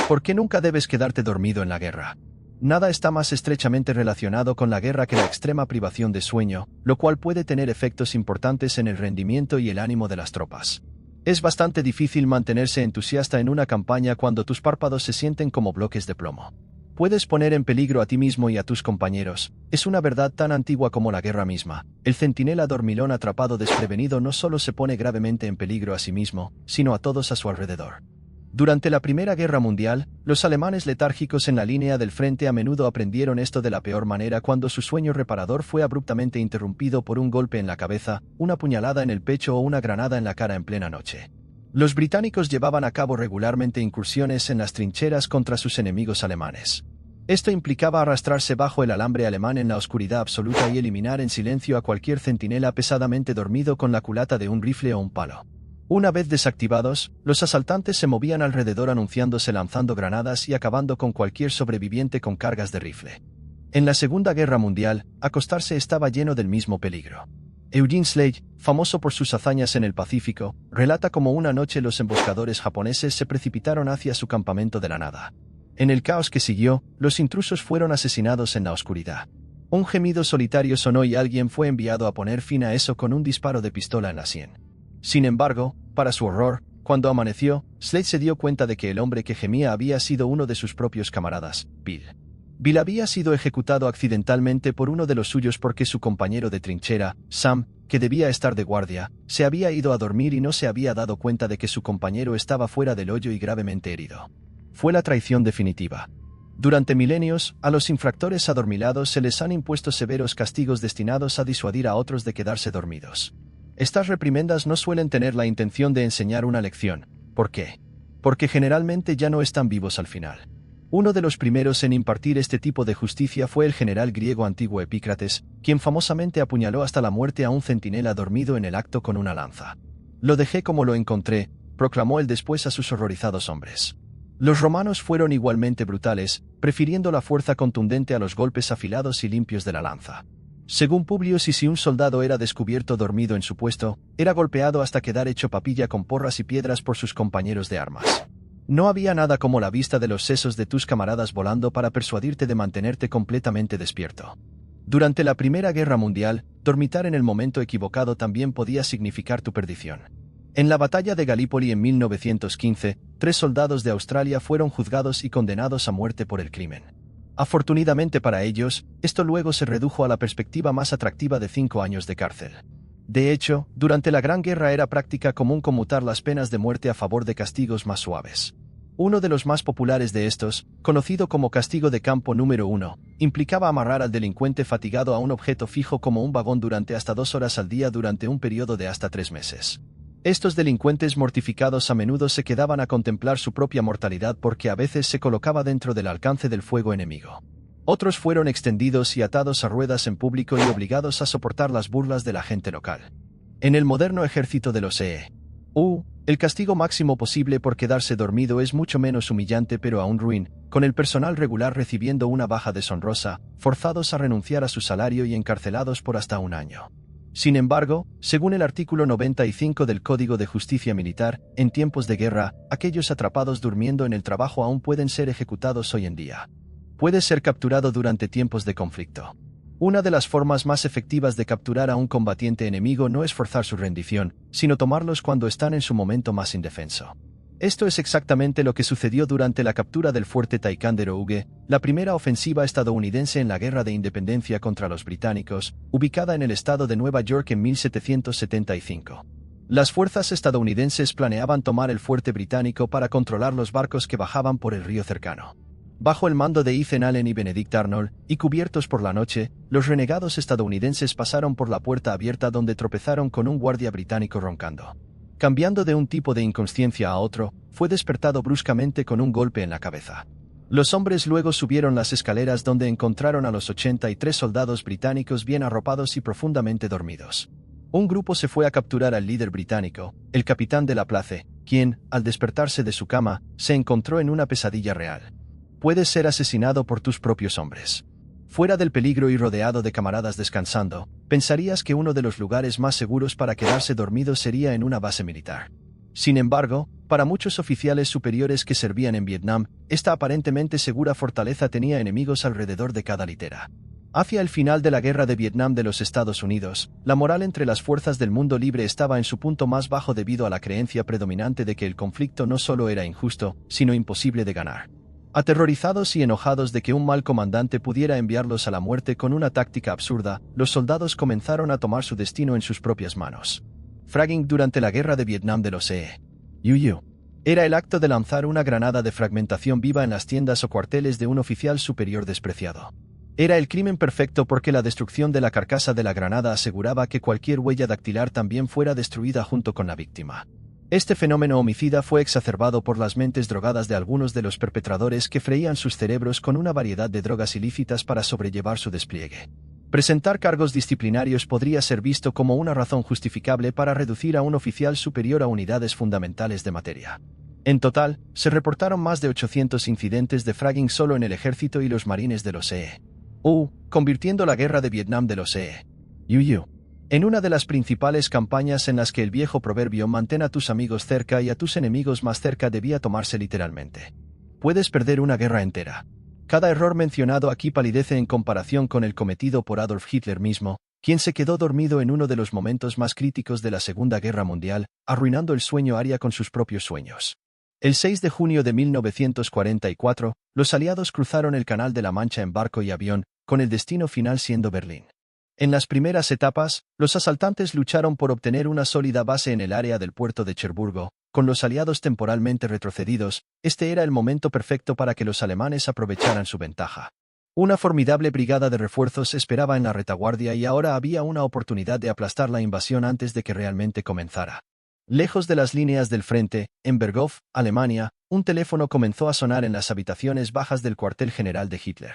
¿Por qué nunca debes quedarte dormido en la guerra? Nada está más estrechamente relacionado con la guerra que la extrema privación de sueño, lo cual puede tener efectos importantes en el rendimiento y el ánimo de las tropas. Es bastante difícil mantenerse entusiasta en una campaña cuando tus párpados se sienten como bloques de plomo. Puedes poner en peligro a ti mismo y a tus compañeros. Es una verdad tan antigua como la guerra misma. El centinela dormilón atrapado desprevenido no solo se pone gravemente en peligro a sí mismo, sino a todos a su alrededor. Durante la Primera Guerra Mundial, los alemanes letárgicos en la línea del frente a menudo aprendieron esto de la peor manera cuando su sueño reparador fue abruptamente interrumpido por un golpe en la cabeza, una puñalada en el pecho o una granada en la cara en plena noche. Los británicos llevaban a cabo regularmente incursiones en las trincheras contra sus enemigos alemanes. Esto implicaba arrastrarse bajo el alambre alemán en la oscuridad absoluta y eliminar en silencio a cualquier centinela pesadamente dormido con la culata de un rifle o un palo. Una vez desactivados, los asaltantes se movían alrededor anunciándose lanzando granadas y acabando con cualquier sobreviviente con cargas de rifle. En la Segunda Guerra Mundial, acostarse estaba lleno del mismo peligro. Eugene Slade, famoso por sus hazañas en el Pacífico, relata cómo una noche los emboscadores japoneses se precipitaron hacia su campamento de la nada. En el caos que siguió, los intrusos fueron asesinados en la oscuridad. Un gemido solitario sonó y alguien fue enviado a poner fin a eso con un disparo de pistola en la sien. Sin embargo, para su horror, cuando amaneció, Slade se dio cuenta de que el hombre que gemía había sido uno de sus propios camaradas, Bill. Bill había sido ejecutado accidentalmente por uno de los suyos porque su compañero de trinchera, Sam, que debía estar de guardia, se había ido a dormir y no se había dado cuenta de que su compañero estaba fuera del hoyo y gravemente herido. Fue la traición definitiva. Durante milenios, a los infractores adormilados se les han impuesto severos castigos destinados a disuadir a otros de quedarse dormidos. Estas reprimendas no suelen tener la intención de enseñar una lección. ¿Por qué? Porque generalmente ya no están vivos al final. Uno de los primeros en impartir este tipo de justicia fue el general griego antiguo Epícrates, quien famosamente apuñaló hasta la muerte a un centinela dormido en el acto con una lanza. «Lo dejé como lo encontré», proclamó él después a sus horrorizados hombres. Los romanos fueron igualmente brutales, prefiriendo la fuerza contundente a los golpes afilados y limpios de la lanza. Según Publio, si un soldado era descubierto dormido en su puesto, era golpeado hasta quedar hecho papilla con porras y piedras por sus compañeros de armas. No había nada como la vista de los sesos de tus camaradas volando para persuadirte de mantenerte completamente despierto. Durante la Primera Guerra Mundial, dormitar en el momento equivocado también podía significar tu perdición. En la batalla de Gallipoli en 1915, 3 soldados de Australia fueron juzgados y condenados a muerte por el crimen. Afortunadamente para ellos, esto luego se redujo a la perspectiva más atractiva de 5 años de cárcel. De hecho, durante la Gran Guerra era práctica común conmutar las penas de muerte a favor de castigos más suaves. Uno de los más populares de estos, conocido como castigo de campo número 1, implicaba amarrar al delincuente fatigado a un objeto fijo como un vagón durante hasta 2 horas al día durante un periodo de hasta 3 meses. Estos delincuentes mortificados a menudo se quedaban a contemplar su propia mortalidad porque a veces se colocaba dentro del alcance del fuego enemigo. Otros fueron extendidos y atados a ruedas en público y obligados a soportar las burlas de la gente local. En el moderno ejército de los EU, el castigo máximo posible por quedarse dormido es mucho menos humillante pero aún ruin, con el personal regular recibiendo una baja deshonrosa, forzados a renunciar a su salario y encarcelados por hasta 1 año. Sin embargo, según el artículo 95 del Código de Justicia Militar, en tiempos de guerra, aquellos atrapados durmiendo en el trabajo aún pueden ser ejecutados hoy en día. Puede ser capturado durante tiempos de conflicto. Una de las formas más efectivas de capturar a un combatiente enemigo no es forzar su rendición, sino tomarlos cuando están en su momento más indefenso. Esto es exactamente lo que sucedió durante la captura del fuerte Ticonderoga, la primera ofensiva estadounidense en la Guerra de Independencia contra los británicos, ubicada en el estado de Nueva York en 1775. Las fuerzas estadounidenses planeaban tomar el fuerte británico para controlar los barcos que bajaban por el río cercano. Bajo el mando de Ethan Allen y Benedict Arnold, y cubiertos por la noche, los renegados estadounidenses pasaron por la puerta abierta donde tropezaron con un guardia británico roncando. Cambiando de un tipo de inconsciencia a otro, fue despertado bruscamente con un golpe en la cabeza. Los hombres luego subieron las escaleras donde encontraron a los 83 soldados británicos bien arropados y profundamente dormidos. Un grupo se fue a capturar al líder británico, el capitán de la Place, quien, al despertarse de su cama, se encontró en una pesadilla real. Puedes ser asesinado por tus propios hombres. Fuera del peligro y rodeado de camaradas descansando, pensarías que uno de los lugares más seguros para quedarse dormido sería en una base militar. Sin embargo, para muchos oficiales superiores que servían en Vietnam, esta aparentemente segura fortaleza tenía enemigos alrededor de cada litera. Hacia el final de la Guerra de Vietnam de los Estados Unidos, la moral entre las fuerzas del mundo libre estaba en su punto más bajo debido a la creencia predominante de que el conflicto no solo era injusto, sino imposible de ganar. Aterrorizados y enojados de que un mal comandante pudiera enviarlos a la muerte con una táctica absurda, los soldados comenzaron a tomar su destino en sus propias manos. Fragging durante la Guerra de Vietnam de los EE.U. Era el acto de lanzar una granada de fragmentación viva en las tiendas o cuarteles de un oficial superior despreciado. Era el crimen perfecto porque la destrucción de la carcasa de la granada aseguraba que cualquier huella dactilar también fuera destruida junto con la víctima. Este fenómeno homicida fue exacerbado por las mentes drogadas de algunos de los perpetradores que freían sus cerebros con una variedad de drogas ilícitas para sobrellevar su despliegue. Presentar cargos disciplinarios podría ser visto como una razón justificable para reducir a un oficial superior a unidades fundamentales de materia. En total, se reportaron más de 800 incidentes de fragging solo en el ejército y los marines de los EE.U., convirtiendo la Guerra de Vietnam de los EE.U. en una de las principales campañas en las que el viejo proverbio «mantén a tus amigos cerca y a tus enemigos más cerca» debía tomarse literalmente. Puedes perder una guerra entera. Cada error mencionado aquí palidece en comparación con el cometido por Adolf Hitler mismo, quien se quedó dormido en uno de los momentos más críticos de la Segunda Guerra Mundial, arruinando el sueño aria con sus propios sueños. El 6 de junio de 1944, los aliados cruzaron el Canal de la Mancha en barco y avión, con el destino final siendo Berlín. En las primeras etapas, los asaltantes lucharon por obtener una sólida base en el área del puerto de Cherburgo. Con los aliados temporalmente retrocedidos, este era el momento perfecto para que los alemanes aprovecharan su ventaja. Una formidable brigada de refuerzos esperaba en la retaguardia y ahora había una oportunidad de aplastar la invasión antes de que realmente comenzara. Lejos de las líneas del frente, en Berghof, Alemania, un teléfono comenzó a sonar en las habitaciones bajas del cuartel general de Hitler.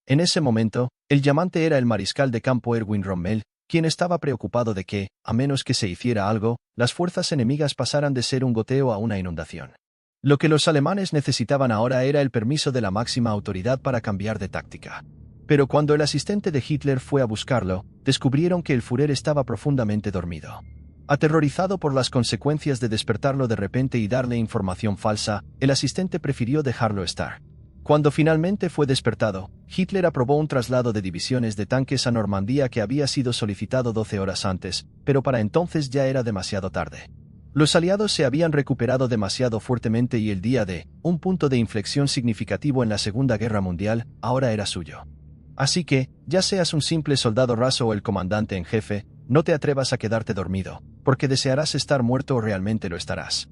En ese momento, el llamante era el mariscal de campo Erwin Rommel, quien estaba preocupado de que, a menos que se hiciera algo, las fuerzas enemigas pasaran de ser un goteo a una inundación. Lo que los alemanes necesitaban ahora era el permiso de la máxima autoridad para cambiar de táctica. Pero cuando el asistente de Hitler fue a buscarlo, descubrieron que el Führer estaba profundamente dormido. Aterrorizado por las consecuencias de despertarlo de repente y darle información falsa, el asistente prefirió dejarlo estar. Cuando finalmente fue despertado, Hitler aprobó un traslado de divisiones de tanques a Normandía que había sido solicitado 12 horas antes, pero para entonces ya era demasiado tarde. Los aliados se habían recuperado demasiado fuertemente y el día de, un punto de inflexión significativo en la Segunda Guerra Mundial, ahora era suyo. Así que, ya seas un simple soldado raso o el comandante en jefe, no te atrevas a quedarte dormido, porque desearás estar muerto o realmente lo estarás.